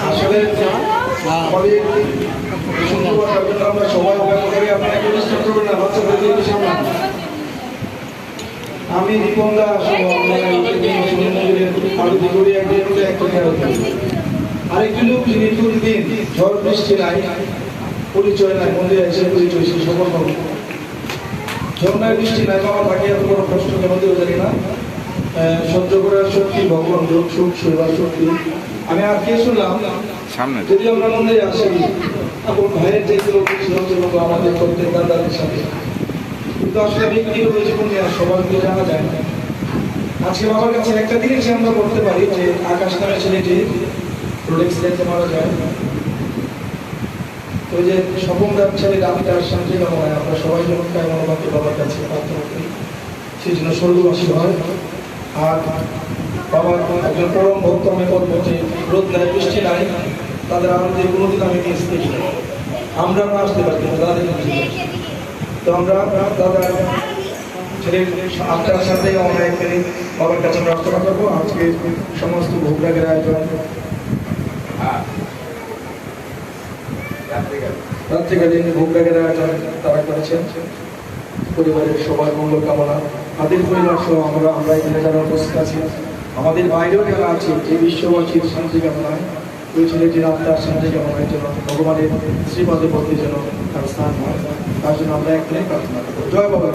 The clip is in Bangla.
আসলে আমরা সবাই আমি রিপন দাস আরেকটি লোক যিনি প্রতিদিন ঝড় বৃষ্টি নাই পরিচয় নাই মন্দিরে এসে পরিচয় সে সকল পাবো ঝর্ণায় বৃষ্টি নাই আমার বাকি এত বড় কষ্ট কেন দিও জানি না সহ্য করার শক্তি ভগবান যোগ সুখ সেবার শক্তি আমি আর কে শুনলাম যদি আমরা মন্দিরে আসি এবং ভাইয়ের যে লোক আমাদের প্রত্যেক দাদাদের সাথে কিন্তু আসলে ব্যক্তিগত জীবনে সবাইকে জানা যায় না আজকে বাবার কাছে একটা জিনিস আমরা করতে পারি যে আকাশ নামে ছেলেটি রোড অ্যাক্সিডেন্টে মারা যায় তো যে স্বপনদার ছেলে আমি তার শান্তি কামনায় আমরা সবাই যখন তাই মনোভাবকে বাবার কাছে প্রার্থনা করি সেই জন্য স্বর্গবাসী হয় আর বাবার একজন পরম ভক্ত আমি বলবো যে রোদ নাই বৃষ্টি নাই তাদের আনন্দে কোনোদিন আমি মিস দেখি না আমরা না আসতে পারি কিন্তু তাদের তো আমরা দাদা ছেলের আত্মার সাথে আমরা এখানে বাবার কাছে প্রার্থনা করবো আজকে সমস্ত ভোগরাগের আয়োজন রাত্রিকালীন ভোগরাগের আয়োজন তারা করেছেন পরিবারের সবার মঙ্গল কামনা তাদের পরিবার সহ আমরা এখানে যারা উপস্থিত আছি আমাদের বাইরেও যারা আছে যে বিশ্ববাসীর শান্তি কামনায় ওই ছেলেটির আত্মার শান্তি কামনার জন্য ভগবানের শ্রীপাদে পথে যেন তার স্থান হয় তার জন্য আমরা এখানে প্রার্থনা করবো জয় বাবা।